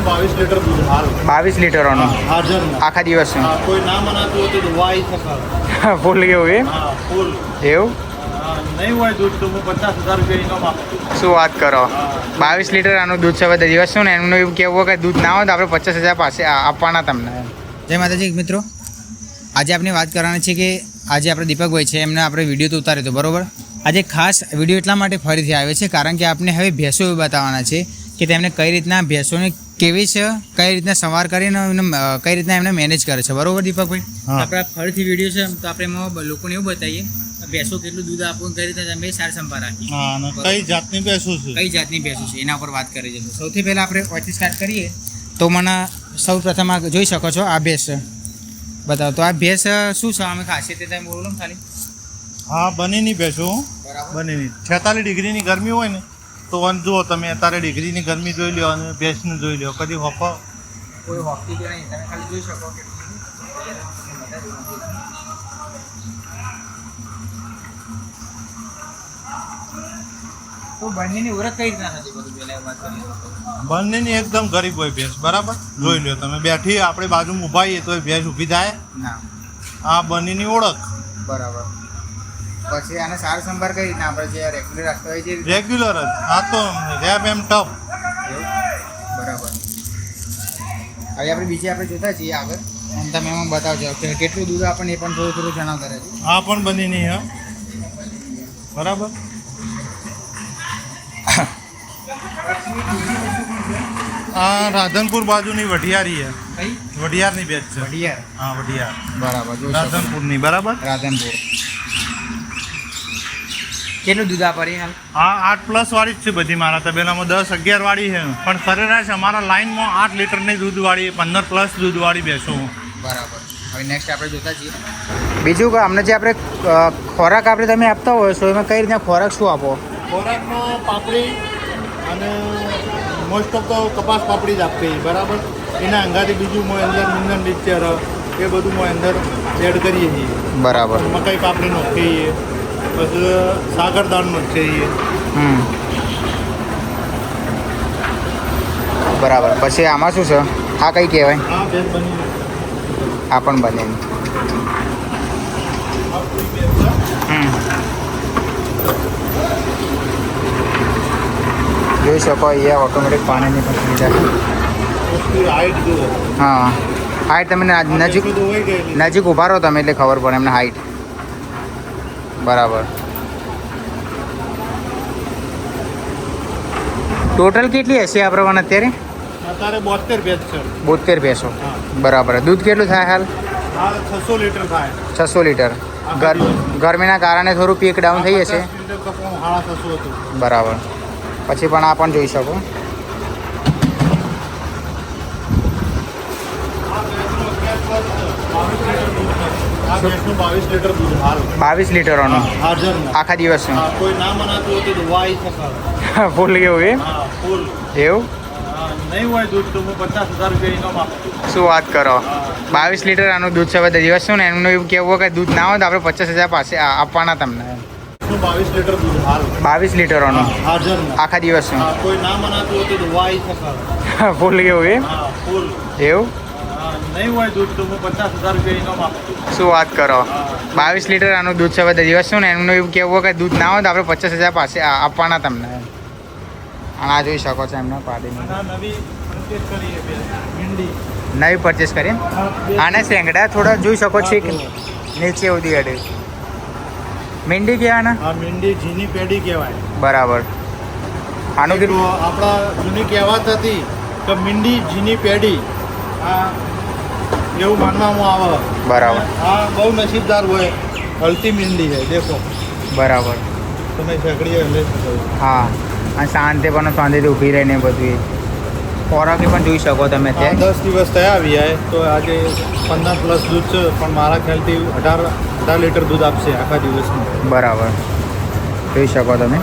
22 litre દૂધ હાલ 22 લીટરોનું હાજર આખા દિવસનું કોઈ ના મનાતું હોય તો દવાઈ શકે ફૂલ કેવું એ હા ફૂલ એવું નહીં હોય દૂધ તો હું 50,000 રૂપિયા ઇનામ આપું શું વાત કરો 22 લીટર આનું દૂધ છે બધા દિવસનું ને એમનું એવું કહેવું કે દૂધ ના હોય તો આપણે 50,000 પાસે આપવાના તમને. જય માતાજી મિત્રો, આજે આપણે વાત કરવાની છે કે આજે આપણે દીપકભાઈ છે એમને આપણે વિડીયો તો ઉતાર્યો હતો બરાબર. આજે ખાસ વિડીયો એટલા માટે ફરીથી આવે છે કારણ કે આપણે હવે ભેંસો એવું બતાવવાના છે કે તેમને કઈ રીતના ભેંસોને કેવી છે, કઈ રીતના સવાર કરીને કઈ રીતના એમને મેનેજ કરે છે બરાબર દીપકભાઈ. આપણે ફરીથી વિડીયો છે તો આપણે એમાં લોકોને એવું બતાવીએ ભેંસો કેટલું દૂધ આપવું, કઈ રીતે તમે સાર સંભાળ રાખી, કઈ જાતની ભેંસો છે, કઈ જાતની ભેંસો છે એના ઉપર વાત કરી છે. સૌથી પહેલાં આપણે ઓથી સ્ટાર્ટ કરીએ તો મને સૌ પ્રથમ આ જોઈ શકો છો આ ભેંસ બતાવો. તો આ ભેંસ શું છે અમે ખાસિયત તમે બોલો ને ખાલી. હા બનીની ભેંસો બનીની 46 ડિગ્રીની ગરમી હોય ને તો જુઓ તમે અત્યારે ડિગ્રીની ગરમી જોઈ લો અને ભેંસનું જોઈ લો, કદી હોફો કોઈ હોકતી કે નહીં, તમે ખાલી જોઈ શકો. તો બંનેની ઓળખ કઈ રીતના થતી બધું પહેલા વાત કરીએ. બંનેની એકદમ ગરીબ હોય ભેંસ બરાબર. જોઈ લો તમે બેઠી આપણે બાજુમાં ઊભા છીએ તો એ ભેંસ ઊભી થાય ના. આ બંનેની ઓળખ બરાબર. પછી આને સાર સંભાળ કઈ રીતના આપણે જે રેગ્યુલર રાખતા હોય છે રેગ્યુલર જ. આ તો રેપ એમ ટફ. બરાબર. હવે આપણે બીજી આપણે જોતા છીએ આગળ એમ તમે એમાં બતાવજો કે કેટલું દૂધ આપણને એ પણ થોડું થોડું જણાવતા રહેજો. આ પણ બંનેની હા બરાબર. આ રાધનપુર બાજુની વઢિયારી છે. કઈ વઢિયારની ભેંસ છે. વઢિયાર. હા વઢિયાર બરાબર. રાધનપુરની બરાબર. રાધનપુર. કેટલું દૂધ આપે હાલ? હા 8+ વાળી જ છે બધી. મારા તબેલામાં 10-11 વાળી છે પણ સરેરાશ અમારા લાઈનમાં 8 લીટરની દૂધવાળી 15+ દૂધવાળી ભેંસો. બરાબર. હવે નેક્સ્ટ આપણે જોતા છીએ બીજું કે અમને જે આપણે ખોરાક આપણે તમે આપતા હોય છો એમાં કઈ રીતના ખોરાક શું આપો? ખોરાકમાં પાપડી અને મોસ્ટ ઓફ તો કપાસ પાપડી જ આપીએ બરાબર. એના અંગાથી બીજું મોય અંદર મિનરલ મિક્સચર એ બધું મોય અંદર એડ કરીએ છીએ બરાબર. મકાઈ પાપડીનો ખાઈએ પછી સાગરદાળનો ખાઈએ. બરાબર. પછી આમાં શું છે? આ કઈ કહેવાય? આ ભેંસ બની આ પણ બને. જોઈ શકો અહીંયા ઓટોમેટિક પાણીની પણ સુવિધા છે. હાઈટ જુઓ. હા હાઈટ તમે નજીક નજીક ઊભા રહો તમે એટલે ખબર પડે એમને હાઈટ. બરાબર. ટોટલ કેટલી હશે આ પ્રમાણે અત્યારે? અત્યારે 72 ભેંસ છે. 72 ભેંસો. બરાબર. દૂધ કેટલું થાય હાલ? આ 600 લીટર થાય. 600 લીટર. ગરમીના કારણે થોડું પીક ડાઉન થઈ જશે. 50 લીટર તો 650 હતું. બરાબર. પછી પણ આ પણ જોઈ શકો. આ ભેંસનું 22 લીટર દૂધ હાલ 22 લીટરોનું હાજર આખા દિવસનું કોઈ ના મનાતું હોય તો દવાઈ શકે ફૂલ કેવું એ હા ફૂલ એવું નહીં હોય દૂધ તો હું 50,000 રૂપિયા ઇનામ આપું. શું વાત કરો. 22 લીટર આનું દૂધ છે બધા દિવસનું ને એમનું એવું કહેવું કે દૂધ ના હોય તો આપણે 50,000 પાસે આપવાના તમને. 22 લીટર દૂધ હાલ 22 લીટરોનું હાજર આખા દિવસનું કોઈ ના મનાતું હોય તો દવાઈ શકે ફૂલ કેવું એ હા ફૂલ એવું નહીં હોય દૂધ તો હું 50,000 રૂપિયા ઇનામ આપું. શું વાત કરો. 22 લીટર આનું દૂધ છે બધા દિવસનું ને એમનું એવું કહેવું કે દૂધ ના હોય તો આપણે 50,000 પાસે આપવાના તમને. અને આ જોઈ શકો છો એમને પાડીને નવી પરચેસ કરીએ ભીંડી નવી પરચેસ કરીએ. આને શેંગડા થોડા જોઈ શકો છો નીચે સુધી અડે. મીંડી કહેવાય ને? આ મીંડી ઝીની પેઢી કહેવાય. બરાબર. આનું તો આપણા જૂની કહેવત હતી કે મીંડી ઝીની પેઢી આ એવું માનવામાં આવે. બરાબર. આ બહુ નસીબદાર હોય. હલતી મીંડી છે દેખો. બરાબર. તમે ઝઘડીએ લઈ શકો. હા અને શાંતિ પણ શાંતિથી ઊભી રહીને બધું ખોરાકી પણ જોઈ શકો તમે ત્યાં. 10 દિવસ થયા આવી જાય તો આજે 15+ દૂધ છે પણ મારા ખ્યાલથી 18 લીટર દૂધ આપશે આખા દિવસનું. બરાબર. જોઈ શકો તમે.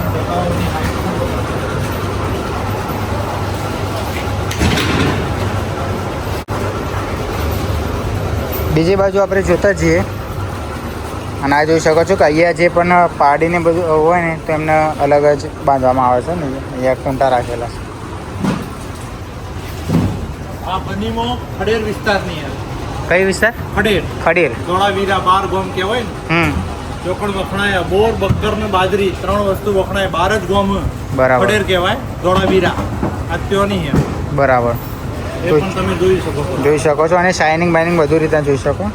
બીજી બાજુ આપણે જોતા જઈએ અને આ જોઈ શકો છો કે અહીંયા જે પણ પાડીને બધું હોય ને તો એમને અલગ જ બાંધવામાં આવે છે ને. અહીંયા ખૂંટા રાખેલા છે. આ બનીમાં ખડેર વિસ્તારની છે. કઈ વિસ્તાર? ખડેર ખડીર. ધોળાવીરા 12 ગામ કહેવાય ને. ચોકણ વખણાય બોર બક્કર ને બાજરી 3 વસ્તુ વખણાય 12 જ ગામ. બરાબર. ખડેર કહેવાય ધોળાવીરા. આ ત્યોની છે. બરાબર. એ પણ તમે જોઈ શકો છો. જોઈ શકો છો અને શાઇનિંગ બાઇનિંગ બધું રીતે જોઈ શકો.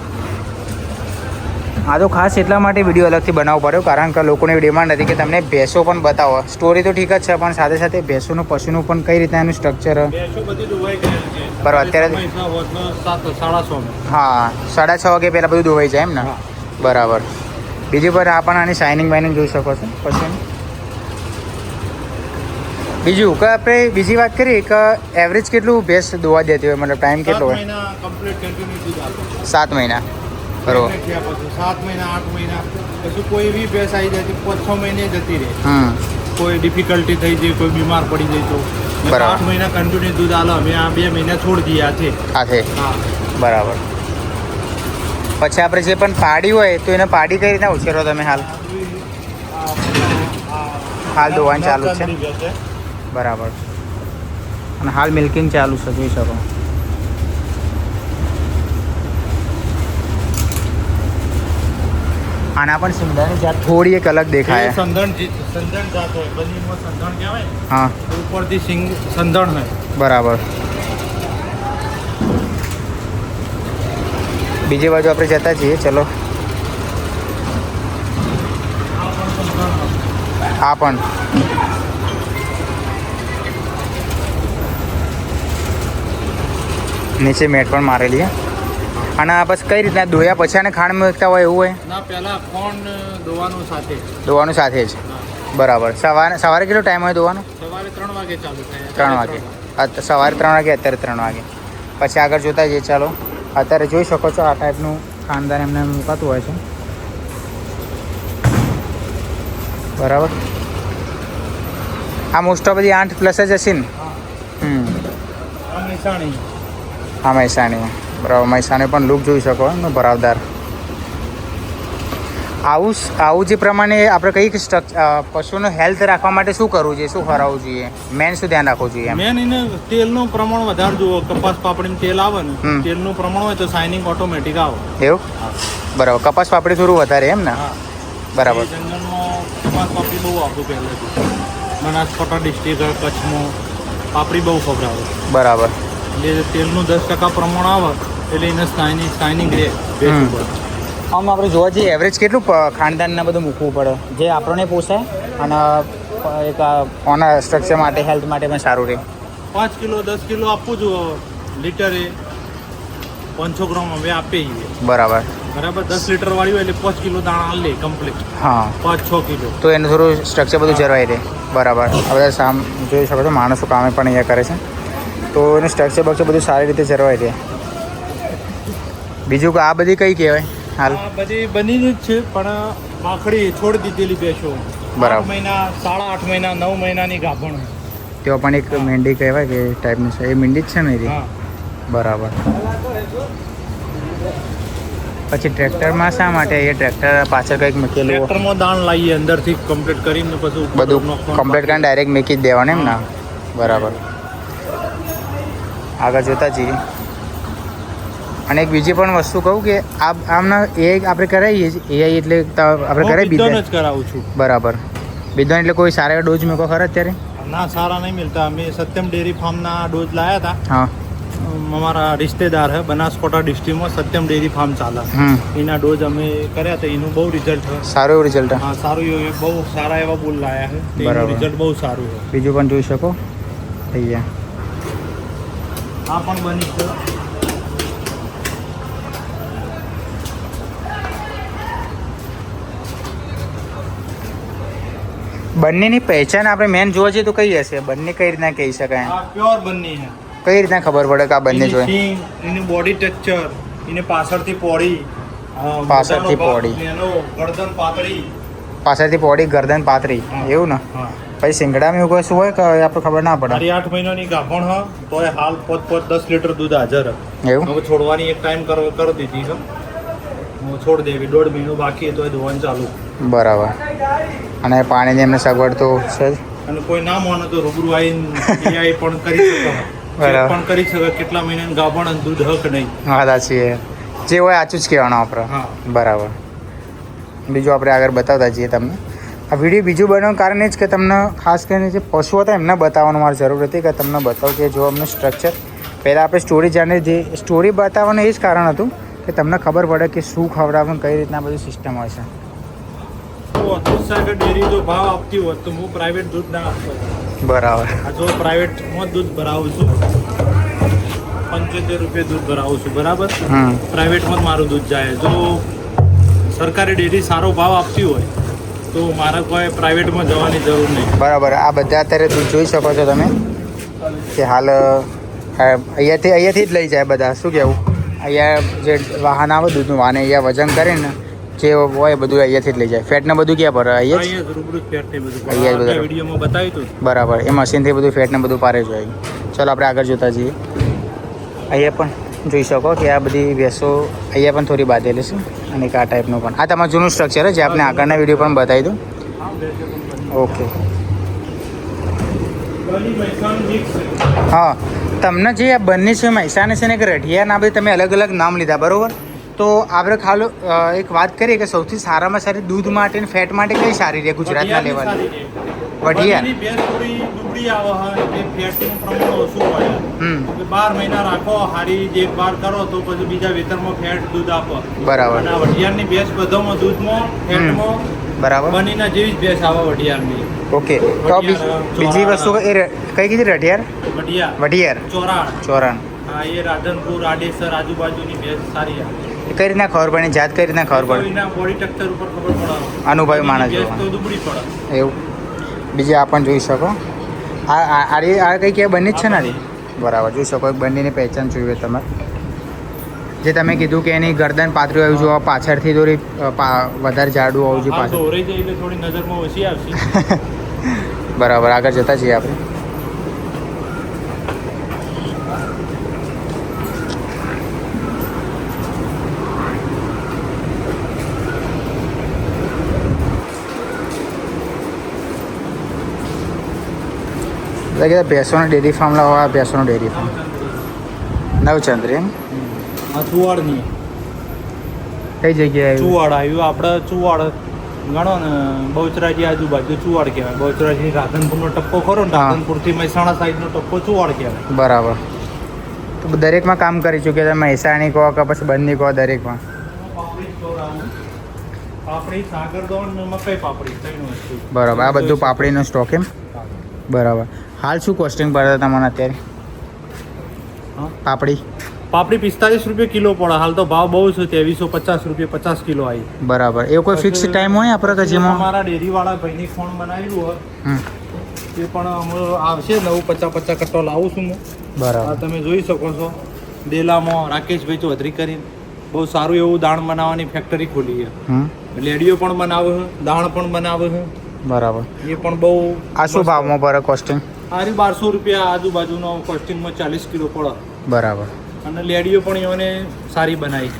આ તો ખાસ એટલા માટે વિડીયો અલગથી બનાવવો પડ્યો કારણ કે લોકોની ડિમાન્ડ હતી કે તમને ભેંસો પણ બતાવો. સ્ટોરી તો ઠીક જ છે પણ સાથે સાથે ભેંસોનું પશુનું પણ કઈ રીતના એનું સ્ટ્રક્ચર. ભેંસો બધી ધોવાઈ ગયેલ છે. બરાબર. અત્યારે મહિના હોતનો 7:30 હા 6:30 વાગે પહેલાં બધું ધોવાઈ જાય એમ ને. હા. બરાબર. બીજી પર આ પણ આની શાઇનિંગ બાઇનિંગ જોઈ શકો છો પશુની. બીજું કે આપણે બીજી વાત કરીએ કે એવરેજ કેટલું ભેંસ દોવા દેતી હોય મતલબ ટાઈમ કેટલો હોય? 7 મહિના કમ્પ્લીટ કન્ટિન્યુ દૂધ આપે. 7 મહિના. બરોબર. 7 મહિના 8 મહિના પછી કોઈ એવી ભેંસ આવી જાય તો 5-6 મહિને જતી રહે. કોઈ ડિફિકલ્ટી થઈ જાય કોઈ બીમાર પડી જાય તો બરાબર. 8 મહિના કન્ટિન્યુ દૂધ આલે. અમે આ 2 મહિના છોડી દઈએ આ છે. હા બરાબર. પછી આપણે જે પણ પાડી હોય તો એને પાડી કઈ રીતના ઉછેરો તમે હાલ? હાલ દોવાનું ચાલુ છે. બરાબર. અને હાલ મિલ્કિંગ ચાલુ છે જોઈ શકો. આના પણ સિંગડાની જાત થોડી એક અલગ દેખાય. સંધણ જાત હોય બનીમાં સંધણ કહેવાય. હા ઉપરથી સિંગ સંધણ હોય. બરાબર. બીજી બાજુ આપણે જતા જઈએ ચલો. આ પણ નીચે મેટ પણ મારેલી છે. અને આ બસ કઈ રીતના ધોયા પછી આને ખાંડ મૂકતા હોય એવું હોય? ના પહેલા કોણ દોવાનું સાથે. ધોવાનું સાથે જ. બરાબર. સવારે કેટલો ટાઈમ હોય ધોવાનો? સવારે 3 વાગે ચાલુ થાય. 3 વાગે. સવારે 3 વાગે અત્યારે 3 વાગે. પછી આગળ જોતા જઈએ ચાલો. અત્યારે જોઈ શકો છો આ ટાઈપનું ખાનદાન એમને મુકાતું હોય છે. બરાબર. આ મોસ્ટ ઓફ બધી 8+ જ હશે ને? આ મહેસાણી. હા મહેસાણી. બરાબર. મહેસાણી પણ લુક જોઈ શકો એમનો ભરાવદાર. આવું જે પ્રમાણે આપણે કઈ પશુનું હેલ્થ રાખવા માટે શું કરવું જોઈએ, શું ખવડાવવું જોઈએ, મેન શું ધ્યાન રાખવું જોઈએ? મેન એને તેલનું પ્રમાણ વધારે જુઓ. કપાસ પાપડીનું તેલ આવે ને તેલનું પ્રમાણ હોય તો શાઇનિંગ ઓટોમેટિક આવે. એવું? બરાબર. કપાસ પાપડી થોડું વધારે એમ ને? બરાબર. જંગલમાં કપાસ પાપડી બહુ આપવું પહેલેથી. બનાસકાંઠા ડિસ્ટ્રિક્ટ કચ્છમાં પાપડી બહુ ખવડાવે. બરાબર. એટલે તેલનું 10% પ્રમાણ આવે એટલે એને શાઇનિંગ રહે. આમ આપણે જોવા જઈએ એવરેજ કેટલું ખાનદાનને બધું મૂકવું પડે જે આપણને પોસાય અને એક ઓના સ્ટ્રક્ચર માટે હેલ્થ માટે પણ સારું રહે? 5 કિલો 10 કિલો આપવું જોઈએ લીટરે. 500 ગ્રામ હવે આપીએ. બરાબર. 10 લીટર વાળી હોય એટલે 5 કિલો દાણા લે કમ્પ્લીટ. હા 5-6 કિલો તો એનું થોડું સ્ટ્રક્ચર બધું જળવાઈ રહે. બરાબર. હવે સામ જોઈ શકો છો માણસો કામે પણ અહીંયા કરે છે તો એનું સ્ટ્રક્ચર બક્ચર બધું સારી રીતે જળવાઈ રહે. બીજું કે આ બધી કઈ કહેવાય હાલ? આ બધી બની જ છે પણ માખડી છોડી દીધેલી ભેંસો. બરાબર. 8 મહિના 8.5 મહિના 9 મહિનાની ગાભણ. તેઓ પણ એક મેંઢી કહેવાય કે ટાઈપની છે. એ મેંઢી જ છે ને એ? હા બરાબર. પછી ટ્રેક્ટરમાં શા માટે એ ટ્રેક્ટર પાછળ કંઈક મૂકેલું? ટ્રેક્ટરમાં દાણ લાવીએ અંદરથી કમ્પ્લીટ કરીને પછી બધું કમ્પ્લીટ કરીને ડાયરેક્ટ મૂકી જ દેવાનું એમ ને? બરાબર. આગળ જોતા જઈએ. અને એક બીજી પણ વસ્તુ કહું કે આમના એ આપણે કરાવીએ એઆઈ એટલે આપણે કરાવી બિધન જ કરાવું છું. બરાબર. બિધન એટલે કોઈ સારા ડોઝ મૂકો ખરા અત્યારે? ના સારા નહીં મિલતા. અમે સત્યમ ડેરી ફાર્મના ડોઝ લાયા હતા. હા અમારા રિશ્તેદાર હે બનાસકાંઠા ડિસ્ટ્રિક્ટમાં સત્યમ ડેરી ફાર્મ ચાલે. એના ડોઝ અમે કર્યા હતા. એનું બહુ રિઝલ્ટ છે. સારું એવું રિઝલ્ટ? હા સારું એવું. બહુ સારા એવા બુલ લાયા છે. બરાબર. રિઝલ્ટ બહુ સારું છે. બીજું પણ જોઈ શકો થઈ ગયા. આ પણ બની છે. બંનેની પહેચાન આપણે મેન જોવા જઈએ તો કઈ હશે? બંને કઈ રીતના કહી શકાય? આ પ્યોર બની છે. કઈ રીતના ખબર પડે કે આ બંને જોઈએ? એનું બોડી ટેક્સચર, એને પાછળથી પોડી, પાછળથી પોડી, એનો ગરદન પાતળી, પાછળથી પોડી ગરદન પાતળી, એવું ને? પછી સિંગડામાં એવું કશું હોય કે આપણે ખબર ના પડે? 8 મહિનાની ગાભણ હ તોય હાલ 5-10 લીટર દૂધ હાજર. એવું? હવે છોડવાની એક ટાઈમ કરી દીધી છે. હું છોડ દેવી 1.5 મહિનો બાકી તો ધોવાનું ચાલુ. બરાબર. અને પાણીની એમને સગવડ તો છે જ. અને કોઈ ના માને તો રૂબરૂ આવીને પણ કરી શકો. બરાબર. પણ કરી શકે કેટલા મહિનાનું ગાભણ અને દૂધ હક નહીં. હા સાચી છે. જે હોય આચું જ કહેવાનું આપણે. હા. બરાબર. બીજું આપણે આગળ બતાવતા જઈએ તમને. આ વિડીયો બીજું બનાવવાનું કારણ એ જ કે તમને ખાસ કરીને જે પશુઓ હતા એમને બતાવવાનું મારી જરૂર હતી કે તમને બતાવું કે જો અમને સ્ટ્રક્ચર પહેલાં આપણે સ્ટોરી જાણીએ જે સ્ટોરી બતાવવાનું એ જ કારણ હતું કે તમને ખબર પડે કે શું ખવડાવવાનું કઈ રીતના બધી સિસ્ટમ હોય છે. દૂધસાગર ડેરી જો ભાવ આપતી હોત તો હું પ્રાઇવેટ દૂધ ના આપતો. બરાબર. આ જો પ્રાઇવેટમાં દૂધ ભરાવું છું 75 રૂપિયા દૂધ ભરાવું છું બરાબર. પ્રાઇવેટમાં જ મારું દૂધ જાય. જો સરકારી ડેરી સારો ભાવ આપતી હોય તો મારે કોઈ પ્રાઇવેટમાં જવાની જરૂર નહીં. બરાબર. આ બધા અત્યારે દૂધ જોઈ શકો છો તમે કે હાલ અહીંયાથી જ લઈ જાય બધા. શું કહેવું, અહીંયા જે વાહન આવે દૂધનું વાહન અહીંયા વજન કરીને જે હોય બધું અહીંયાથી જ લઈ જાય. ફેટને બધું ક્યાં ભરે? અહીંયા જ રૂબરૂ ફેટ ને બધું અહીંયા જ બધું વિડીયોમાં બતાવ્યું હતું. બરાબર. એ મશીનથી બધું ફેટને બધું પારે જોઈએ. ચાલો આપણે આગળ જોતા જઈએ. અહીંયા પણ જોઈ શકો કે આ બધી ભેંસો અહીંયા પણ થોડી બાંધેલી છે અને એક આ ટાઈપનું પણ. આ તમારું જૂનું સ્ટ્રક્ચર છે જે આપણે આગળના વિડીયો પણ બતાવી દઉં. ઓકે. હા, તમને જે આ બંને છે મહેસાણા છે ને એક રઢિયા ના બધી તમે અલગ અલગ નામ લીધા બરાબર. તો આપણે ખાલી એક વાત કરીએ કે સૌથી સારામાં સારી દૂધ માટે અને ફેટ માટે કઈ સારી રહે ગુજરાતના લેવલની? વઢિયાર. દુબળી આવે કે ફેટનું પ્રમાણ ઓછું હોય. 12 મહિના રાખો હારી દેખભાળ કરો તો પછી બીજા વેતરમાં ફેટ દૂધ આપો. બરાબર. અને વઢિયારની ભેંસ બધામાં દૂધમાં ફેટમાં બરાબર બનીના જેવી જ ભેંસ આવે વઢિયારની. ઓકે. તો બીજી વસ્તુ એ કઈ કીધી? રઢિયાર, વઢિયાર, ચોરાણ. હા, એ રાધનપુર આડેસર આજુબાજુની ભેંસ સારી આવે. કઈ રીતના ખબર પડે? જાત કઈ રીતના ખબર પડે? બોડી સ્ટ્રક્ચર ઉપર ખબર પડે. અનુભવી માણસ ભેંસ તો દુબળી પડે. એવું. બીજી આ પણ જોઈ શકો. આ કઈ કે બંને જ છે ને? બરાબર. જોઈ શકો બંનેની પહેચાન જોઈએ તમારે. જે તમે કીધું કે એની ગરદન પાતળી હોવી જોઈએ, પાછળથી થોડી વધારે જાડું હોવું જોઈએ પાછળ. દોરાઈ જાય એટલે થોડી નજરમાં ઓછી આવશે. બરાબર. આગળ જતા છીએ આપણે. એટલે કે ભેંસોનો ડેરી ફાર્મ લાવવા. ભેંસોનો ડેરી ફાર્મ નવચંદ્રી. આ ચુવાડની કઈ જગ્યાએ? ચુવાડ આવ્યું આપણે. ચુવાડ ગણો ને બહુચરાજી આજુબાજુ ચુવાડ કહેવાય. બહુચરાજી રાધનપુરનો ટપ્પો ખરો ને રાધનપુરથી મહેસાણા સાઈડનો ટપ્પો ચુવાડ કહેવાય. બરાબર. તો દરેકમાં કામ કરી ચૂક્યા તમે? મહેસાણી કહો કે પછી બંને કહો? દરેકમાં. પાપડી, સાગરદોણ ને મકાઈ પાપડી ત્રણ વસ્તુ. બરાબર. આ બધું પાપડીનો સ્ટોક એમ? બરાબર. હાલ શું કોસ્ટિંગ પડે તમને અત્યારે પાપડી? પાપડી 45 રૂપિયા કિલો પડે. હાલ તો ભાવ બહુ છે. 2350 રૂપિયા 50 કિલો આવી. બરાબર. એવો કોઈ ફિક્સ ટાઈમ હોય આપણે કે જેમાં અમારા ડેરીવાળા ભાઈની ફોન બનાવેલું હોય એ પણ આવશે. 950 કટ્ટો લાવું છું હું. બરાબર. તમે જોઈ શકો છો ડેલામાં રાકેશભાઈ ચૌધરી કરીને બહુ સારું એવું દાણ બનાવવાની ફેક્ટરી ખોલી છે. લેડીઓ પણ બનાવે છે, દાણ પણ બનાવે છે. બરાબર. એ પણ બહુ. આ શું ભાવમાં પડે કોસ્ટિંગ? આરી 1200 રૂપિયા આજુબાજુનો કોસ્ટિંગમાં 40 કિલો પડે. બરાબર. અને લેડીઓ પણ એઓને સારી બનાવી.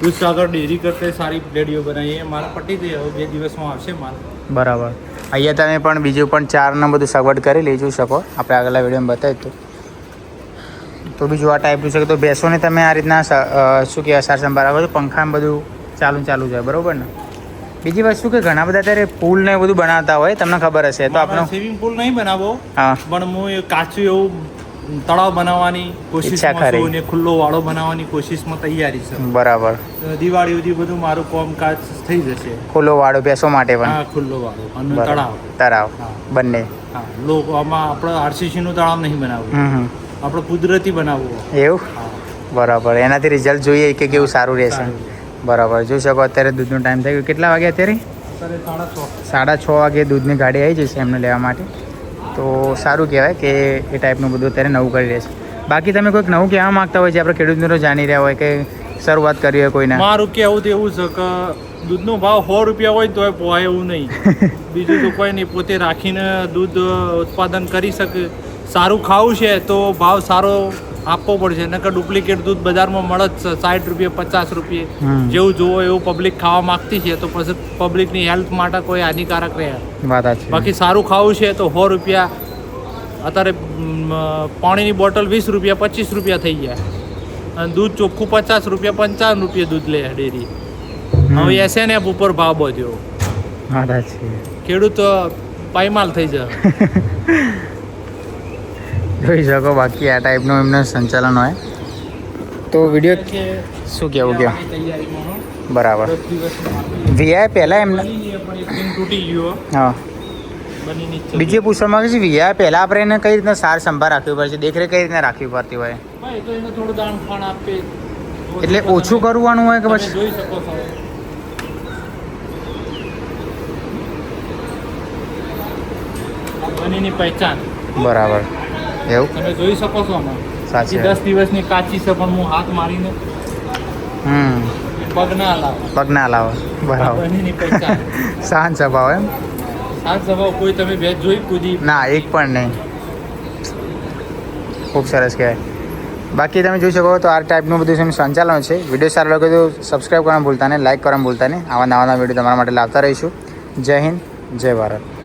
દૂધસાગર ડેરી કરતે સારી લેડીઓ બનાવી. એ મારા પટી જઈ હવે 2 દિવસમાં આવશે માલ. બરાબર. અહીંયા તમે પણ બીજું પણ ચારને બધું સગવડ કરી લઈ જોઈ શકો. આપણે આગળના વિડીયોમાં બતાવી તો બીજું આ ટાઈપનું છે કે તો ભેંસોને તમે આ રીતના શું કહેવાય સાર સંભાળ રાખો છો. પંખામાં બધું ચાલુ જાય બરાબર ને? બીજી વસ્તુ કે ઘણા બધા અત્યારે પુલ ને બધું બનાવતા હોય, તમને ખબર હશે. તો આપણે સ્વિમિંગ પુલ નહીં બનાવો, હા, પણ હું એ કાચું એવું તળાવ બનાવવાની કોશિશમાં છું અને ખુલ્લો વાળો બનાવવાની કોશિશમાં તૈયારી છે. બરાબર. દિવાળી સુધી બધું મારું કામકાજ થઈ જશે. ખુલ્લો વાળો ભેંસો માટે પણ? હા, ખુલ્લો વાળો અને તળાવ બંને. હા, લોકો આમાં આપણે આરસીસી નું તળાવ નહીં બનાવવું, આપણે કુદરતી બનાવવું. એવું? બરાબર. એનાથી રિઝલ્ટ જોઈએ કે કેવું સારું રહેશે. બરાબર. જોઈ શકો અત્યારે દૂધનો ટાઈમ થઈ ગયો. કેટલા વાગે અત્યારે? 6:30 વાગે દૂધની ગાડી આવી જશે એમને લેવા માટે. તો સારું કહેવાય કે એ ટાઈપનું બધું અત્યારે નવું કરી રહેશે. બાકી તમે કોઈક નવું કહેવા માગતા હોય જે આપણે ખેડૂત મિત્રો જાણી રહ્યા હોય કે શરૂઆત કરી હોય કોઈને? મારું કહેવું તો એવું છે કે દૂધનો ભાવ 100 રૂપિયા હોય તો પોહાય એવું નહીં. બીજું તો કોઈ નહીં, પોતે રાખીને દૂધ ઉત્પાદન કરી શકે. સારું ખાવું છે તો ભાવ સારો આપવો પડશે, નકર ડુપ્લિકેટ દૂધ બજારમાં મળે જ છે 60 રૂપિયા 50 રૂપિયા જેવું જોવો એવું પબ્લિક ખાવા માંગતી છે. તો પછી પબ્લિકની હેલ્થ માટે કોઈ હાનિકારક રહે. વાત છે. બાકી સારું ખાવું છે તો 100 રૂપિયા અત્યારે પાણીની બોટલ 20 રૂપિયા 25 રૂપિયા થઈ ગયા અને દૂધ ચોખ્ખું 50 રૂપિયા 55 રૂપિયા દૂધ લે ડેરી. હવે SNF ઉપર ભાવ બધ્યો. ખેડૂત પાયમાલ થઈ જાય. જોઈ શકો બાકી આ ટાઈપનું એમનું સંચાલન હોય તો વિડીયો શું કહેવું કયો બરાબર. વીઆઈ પહેલાં એમને તૂટી ગયો. હા બીજું પૂછવા માંગે છે વીઆઈ પહેલાં આપણે એને કઈ રીતના સાર સંભાળ રાખવી પડે છે, દેખરેખ કઈ રીતના રાખવી પડતી હોય? ભાઈ તો એને થોડું દાણ ફાણ આપે એટલે ઓછું કરવાનું હોય કે પછી જોઈ શકો છો બનીની પહેચાન. બરાબર એવું તમે જોઈ શકો છો આમાં સાચી 10 દિવસની કાચી છે પણ હું હાથ મારીને પગ ના હલાવે. બરાબર બનીની પહેચાન. શાંત સ્વભાવ એમ? શાંત સ્વભાવ. કોઈ તમે ભેજ જોઈ કૂદી? ના એક પણ નહીં. ખૂબ સરસ કહેવાય. બાકી તમે જોઈ શકો તો આ ટાઈપનું બધું સંચાલન છે. વિડીયો સારો લાગે તો સબસ્ક્રાઈબ કરવાનું ભૂલતા નહીં, લાઈક કરવાનું ભૂલતા નહીં. આવા નવા વિડીયો તમારા માટે લાવતા રહીશું. જય હિન્દ, જય ભારત.